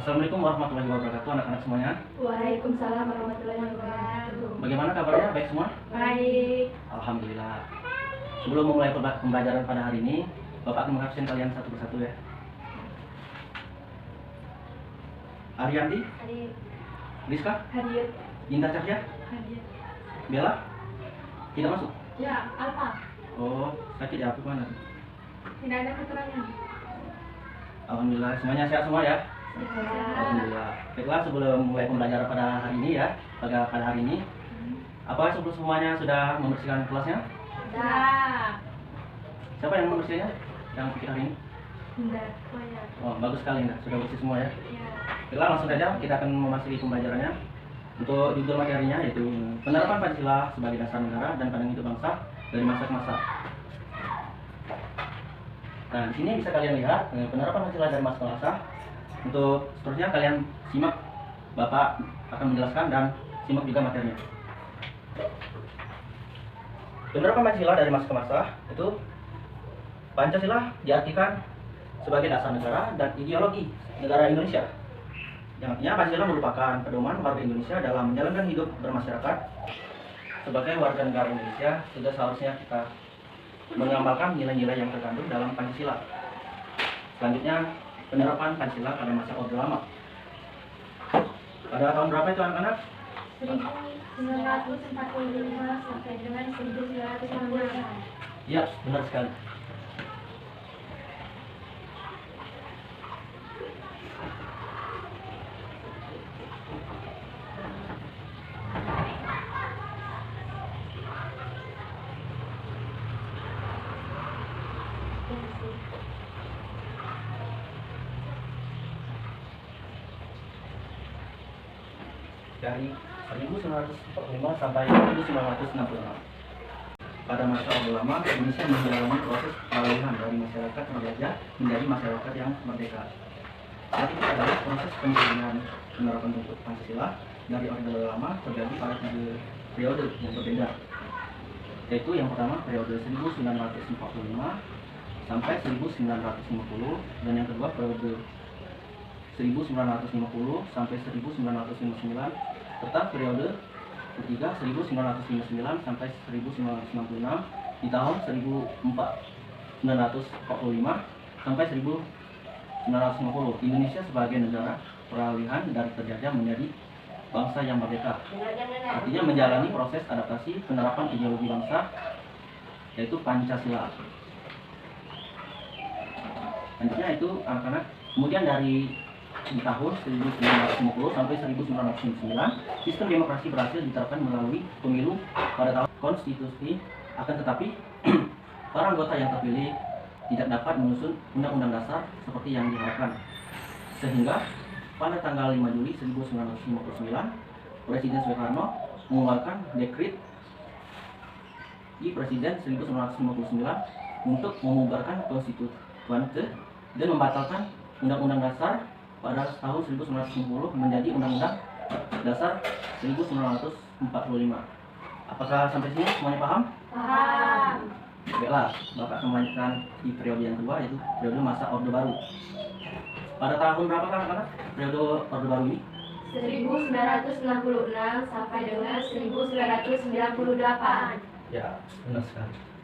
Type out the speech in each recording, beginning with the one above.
Assalamualaikum warahmatullahi wabarakatuh, anak-anak semuanya. Waalaikumsalam warahmatullahi wabarakatuh. Bagaimana kabarnya? Baik semua? Baik. Alhamdulillah. Sebelum memulai pembelajaran pada hari ini, Bapak akan mengabsen kalian satu persatu ya. Ariandi, Hadir. Rizka, Hadir. Indah Cahya, Hadir. Bella, tidak masuk. Ya, Alfa. Oh, sakit ya? Apa mana? Tidak ada keterangan. Alhamdulillah, semuanya sehat semua ya. Ya. Alhamdulillah. Baiklah, sebelum mulai pembelajaran pada hari ini ya, pada hari ini, apa sebelum semuanya sudah membersihkan kelasnya? Sudah. Siapa yang membersihkannya? Yang pikir hari ini? Sudah. Banyak. Oh, bagus sekali, Indah. Sudah bersih semua ya. Ya. Baiklah, langsung saja kita akan memasuki pembelajarannya. Untuk judul materinya yaitu penerapan Pancasila sebagai dasar negara dan pandangan hidup bangsa dari masa ke masa. Nah, di sini bisa kalian lihat penerapan Pancasila dari masa ke masa. Untuk seterusnya kalian simak, Bapak akan menjelaskan dan simak juga materinya. Penerapan Pancasila dari masa ke masa itu Pancasila diartikan sebagai dasar negara dan ideologi negara Indonesia. Yang artinya Pancasila merupakan pedoman warga Indonesia dalam menjalankan hidup bermasyarakat. Sebagai warga negara Indonesia, sudah seharusnya kita mengamalkan nilai-nilai yang terkandung dalam Pancasila. Selanjutnya, penerapan Pancasila pada masa Orde Lama. Pada tahun berapa itu anak-anak? 1945 sampai dengan 1960. Ya, benar sekali. Dari 1945 sampai 1966. Pada masa Orde Lama, Indonesia menjalani proses peralihan dari masyarakat penjajah menjadi masyarakat yang merdeka. Saat itu adalah proses penjadian penerapan bentuk Pancasila dari Orde Lama terjadi pada 3 periode yang berbeda, yaitu yang pertama periode 1945 sampai 1950 dan yang kedua periode 1950 sampai 1959 serta periode ketiga 1959 sampai 1966 di tahun 1945 sampai 1950 Indonesia sebagai negara peralihan dari terjajah menjadi bangsa yang merdeka, artinya menjalani proses adaptasi penerapan ideologi bangsa yaitu Pancasila. Selanjutnya itu anak-anak, kemudian di tahun 1950 sampai 1999 sistem demokrasi berhasil diterapkan melalui pemilu pada tahun konstitusi, akan tetapi para anggota yang terpilih tidak dapat menyusun undang-undang dasar seperti yang diharapkan, sehingga pada tanggal 5 Juli 1959 Presiden Soekarno mengeluarkan dekret di Presiden 1959 untuk membubarkan konstituante dan membatalkan Undang-Undang Dasar pada tahun 1990 menjadi Undang-Undang Dasar 1945. Apakah sampai sini semuanya paham? Paham. Baiklah, Bapak akan melanjutkan di periode yang kedua, yaitu periode masa Orde Baru. Pada tahun berapa anak-anak periode Orde Baru ini? 1966 sampai dengan 1998. Ya, benar sekali.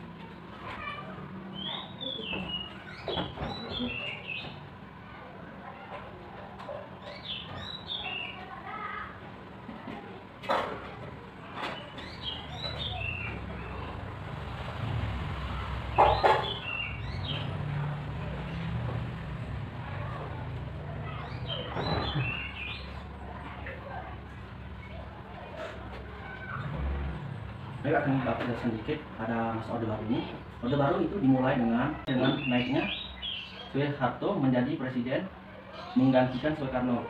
Saya akan Bapak jelaskan sedikit pada masa Orde Baru ini. Orde Baru itu dimulai dengan naiknya Soeharto menjadi presiden menggantikan Soekarno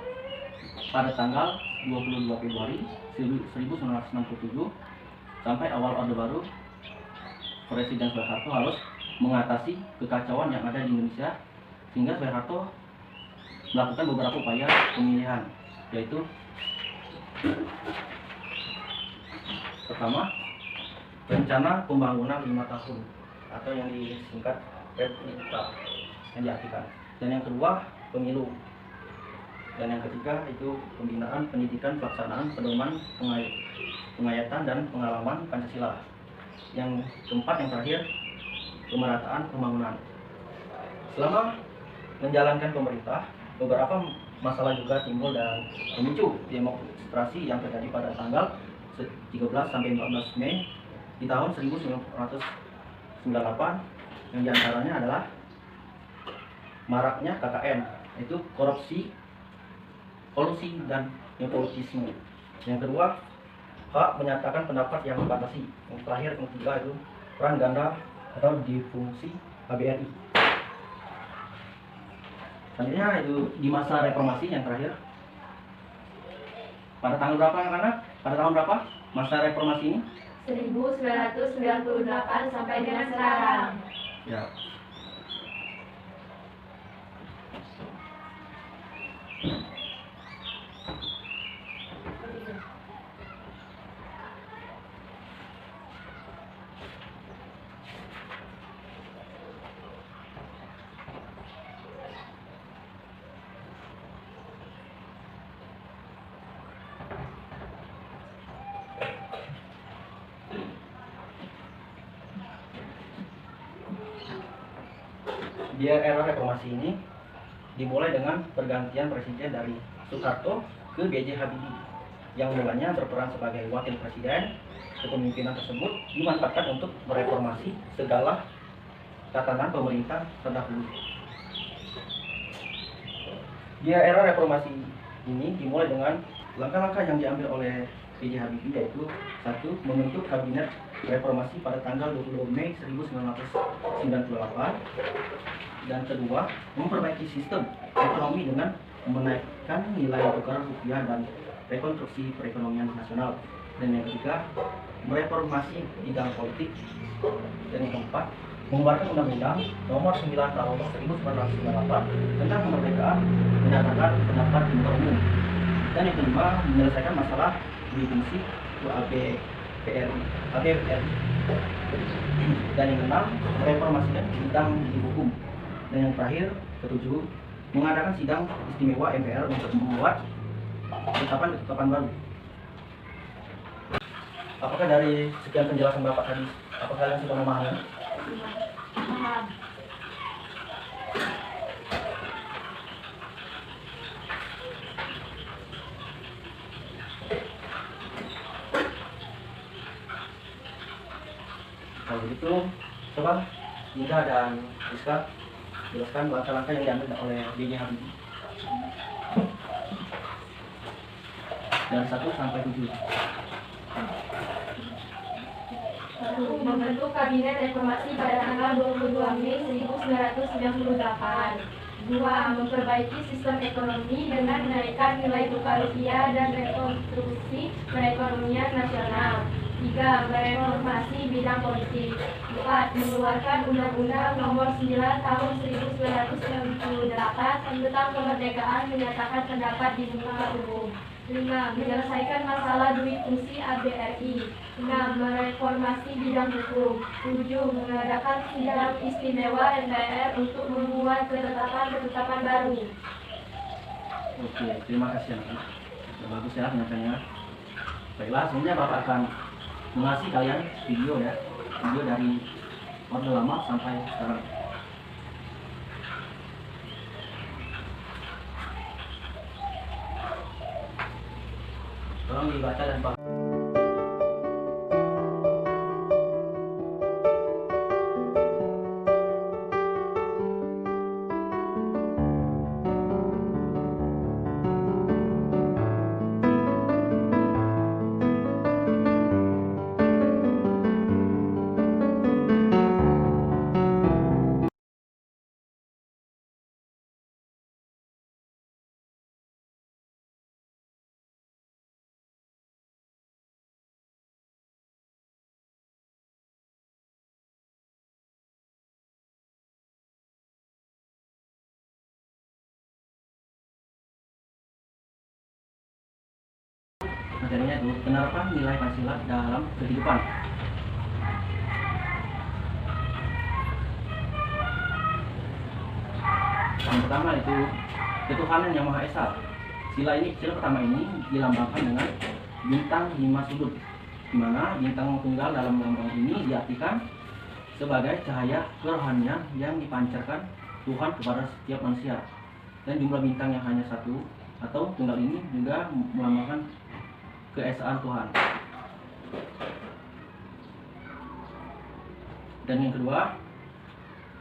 pada tanggal 22 Februari 1967. Sampai awal Orde Baru, Presiden Soeharto harus mengatasi kekacauan yang ada di Indonesia, sehingga Soeharto melakukan beberapa upaya pemilihan, yaitu pertama, rencana pembangunan 5 tahun atau yang disingkat RPITA yang diartikan, dan yang kedua pemilu. Dan yang ketiga itu pembinaan pendidikan pelaksanaan pedoman pengayatan dan pengalaman Pancasila. Yang keempat yang terakhir pemerataan pembangunan. Selama menjalankan pemerintah, beberapa masalah juga timbul dan memicu demonstrasi yang terjadi pada tanggal 13 sampai 14 Mei di tahun 1998, yang diantaranya adalah maraknya KKN, yaitu korupsi, kolusi, dan nepotisme. Yang kedua, hak menyatakan pendapat yang dibatasi. Yang terakhir, yang ketiga itu peran ganda atau difungsi KBRI. Selanjutnya itu di masa reformasi yang terakhir. Pada tanggal berapa anak-anak? Pada tahun berapa masa reformasi ini? 1998 sampai dengan sekarang. Ya. Di era reformasi ini dimulai dengan pergantian presiden dari Soekarno ke B.J. Habibie, yang mulanya berperan sebagai wakil presiden. Kepemimpinan tersebut dimanfaatkan untuk mereformasi segala tatanan pemerintah terdahulu. Di era reformasi ini dimulai dengan langkah-langkah yang diambil oleh B.J. Habibie, yaitu satu, membentuk kabinet reformasi pada tanggal 20 Mei 1998, dan kedua, memperbaiki sistem ekonomi dengan menaikkan nilai tukar rupiah dan rekonstruksi perekonomian nasional. Dan yang ketiga, mereformasi bidang politik. Dan yang keempat, mengeluarkan Undang-Undang Nomor 9 Tahun 1998 tentang kemerdekaan menyatakan pendapat di muka umum. Dan yang kelima, menyelesaikan masalah di fungsi ABPRI. Dan yang keenam, mereformasikan bidang hukum. Dan yang terakhir, ketujuh, mengadakan sidang istimewa MPR untuk membuat ketetapan baru. Apakah dari sekian penjelasan Bapak tadi, apakah kalian sudah memahami? Paham. Kalau begitu, coba Indah dan Rizka jelaskan langkah-langkah yang diambil oleh B.J. Habibie dari 1 sampai 7. Membentuk Kabinet Reformasi pada tanggal 22 Mei 1998. 2. Memperbaiki sistem ekonomi dengan menaikkan nilai tukar rupiah dan rekonstruksi perekonomian nasional. 3. Mereformasi bidang politik. 4. Mengeluarkan Undang-Undang Nomor 9 Tahun 1998 tentang kemerdekaan menyatakan pendapat di muka umum. 5. Menyelesaikan masalah duit fungsi ABRI. 6. Mereformasi bidang hukum. 7. Mengadakan sidang istimewa MPR untuk membuat ketetapan baru. Oke, terima kasih anak-anak. Sudah bagus ya penyampaiannya. Baiklah, selanjutnya Bapak akan mengasih kalian video dari Orde Lama sampai sekarang. Tolong dibaca dan Pak. Materinya itu penerapan nilai Pancasila dalam kehidupan. Yang pertama itu ketuhanan yang Maha Esa. Sila pertama ini dilambangkan dengan bintang 5 sudut, di mana bintang tunggal dalam lambang ini diartikan sebagai cahaya kerohanian yang dipancarkan Tuhan kepada setiap manusia. Dan jumlah bintang yang hanya satu atau tunggal ini juga melambangkan keesaan Tuhan. Dan yang kedua,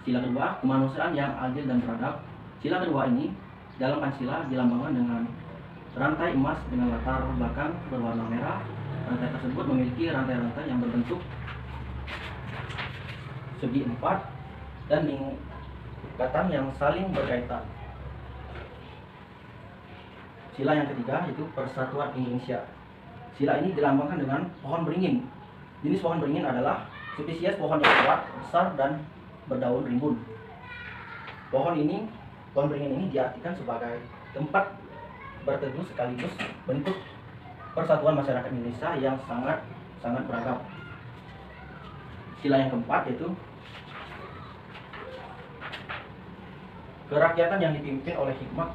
sila kedua, kemanusiaan yang adil dan beradab. Sila kedua ini dalam Pancasila dilambangkan dengan rantai emas dengan latar belakang berwarna merah. Rantai tersebut memiliki rantai-rantai yang berbentuk segi empat dan lingkatan yang saling berkaitan. Sila yang ketiga yaitu Persatuan Indonesia. Sila ini dilambangkan dengan pohon beringin. Jenis pohon beringin adalah spesies pohon yang kuat, besar, dan berdaun rimbun. Pohon beringin ini diartikan sebagai tempat berteduh sekaligus bentuk persatuan masyarakat Indonesia yang sangat beragam. Sila yang keempat yaitu kerakyatan yang dipimpin oleh hikmat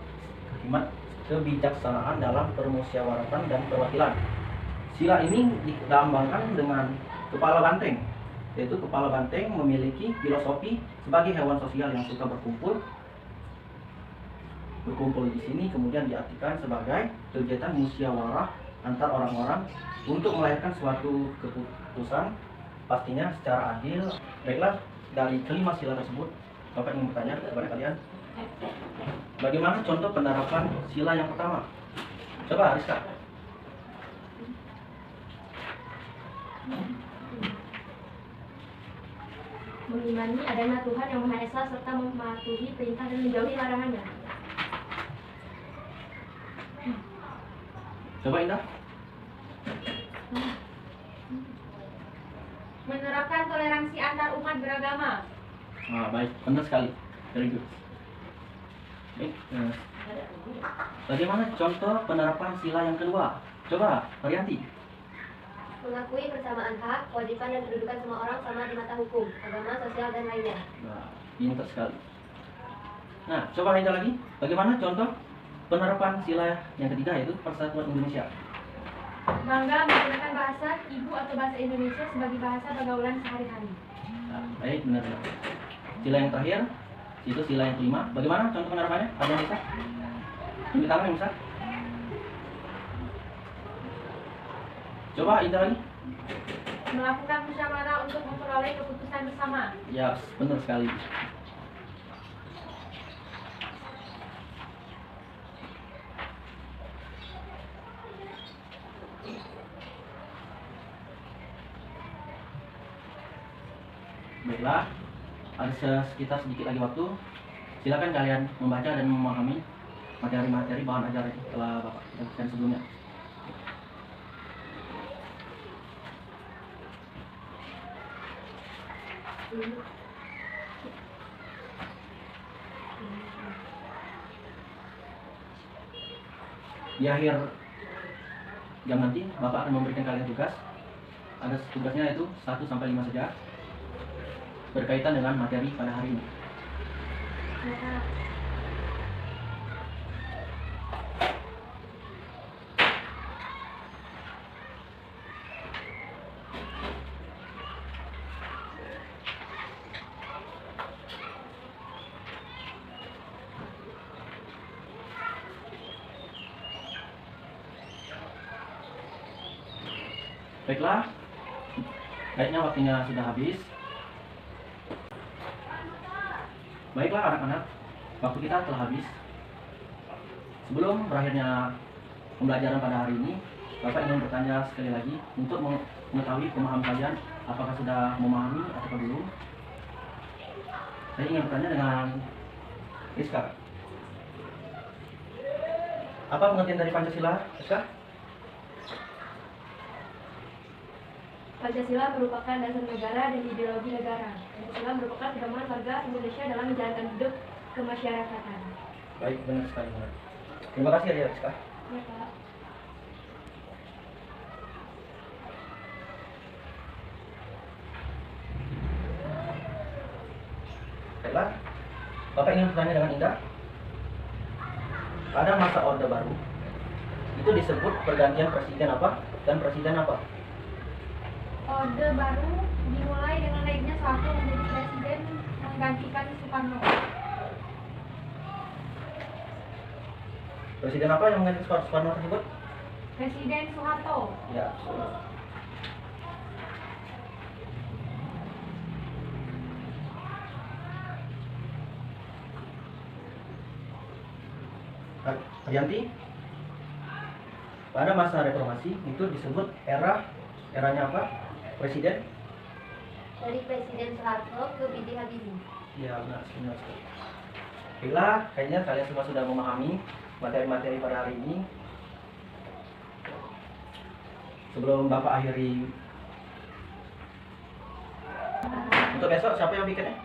kebijaksanaan dalam permusyawaratan dan perwakilan. Sila ini dilambangkan dengan kepala banteng, yaitu kepala banteng memiliki filosofi sebagai hewan sosial yang suka berkumpul di sini kemudian diartikan sebagai kegiatan musyawarah antar orang-orang untuk melahirkan suatu keputusan pastinya secara adil. Baiklah, dari kelima sila tersebut Bapak ingin bertanya kepada kalian, bagaimana contoh penerapan sila yang pertama? Coba Rizka. Mengimani adanya Tuhan yang Maha Esa serta mematuhi perintah dan menjauhi larangannya. Coba Indah. Menerapkan toleransi antar umat beragama. Baik, benar sekali. Very good. Baik, bagaimana contoh penerapan sila yang kedua? Coba, Varianti. Mengakui persamaan hak, kewajiban dan kedudukan semua orang sama di mata hukum, agama, sosial, dan lainnya. Pintar sekali. Nah, coba Indah lagi. Bagaimana contoh penerapan sila yang ketiga yaitu Persatuan Indonesia? Bangga menggunakan bahasa ibu atau bahasa Indonesia sebagai bahasa pergaulan sehari-hari. Baik, benar. Sila yang terakhir itu sila yang kelima. Bagaimana contoh penerapannya? Ada yang bisa? Tunjuk tangan yang bisa. Coba Indah lagi. Melakukan musyawarah untuk memperoleh keputusan bersama. Ya, benar sekali. Baiklah, ada sekitar sedikit lagi waktu. Silakan kalian membaca dan memahami materi-materi bahan ajar yang telah Bapak jelaskan sebelumnya. Di akhir jam nanti Bapak akan memberikan kalian tugas. Ada tugasnya yaitu 1 sampai 5 saja, berkaitan dengan materi pada hari ini. Baiklah, kayaknya waktunya sudah habis. Baiklah anak-anak, waktu kita telah habis. Sebelum berakhirnya pembelajaran pada hari ini, Bapak ingin bertanya sekali lagi untuk mengetahui pemahaman kalian, apakah sudah memahami atau belum. Saya ingin bertanya dengan Rizka. Apa pengertian dari Pancasila, Rizka? Pancasila merupakan dasar negara dan ideologi negara. Pancasila merupakan pedoman warga Indonesia dalam menjalankan hidup kemasyarakatan. Baik, benar sekali. Terima kasih ya Rizka. Ya, Pak. Baiklah, Bapak ingin bertanya dengan Indah. Pada masa Orde Baru, itu disebut pergantian presiden apa dan presiden apa? Orde baru dimulai dengan naiknya Soeharto menjadi presiden menggantikan Soekarno. Presiden apa yang mengganti Soekarno tersebut? Presiden Soeharto. Ya. Arianti, pada masa reformasi itu disebut eranya apa? Presiden? Dari Presiden Soeharto ke B.J. Habibie. Ya benar sekali. Baiklah, kayaknya kalian semua sudah memahami materi-materi pada hari ini. Sebelum Bapak akhiri, untuk besok siapa yang bikinnya?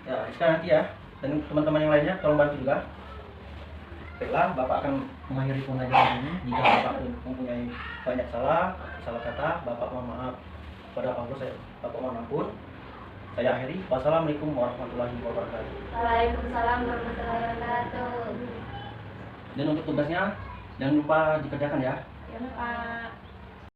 Ya, sekarang nanti ya. Dan teman-teman yang lainnya tolong bantu juga. Baiklah, Bapak akan mengakhiri pengajaran ini. Jika Bapak mempunyai banyak salah kata, Bapak mohon maaf. Pada Allah Bapak mohon ampun. Saya akhiri. Wassalamualaikum warahmatullahi wabarakatuh. Waalaikumsalam warahmatullahi wabarakatuh. Dan untuk tugasnya jangan lupa dikerjakan ya. Jangan lupa.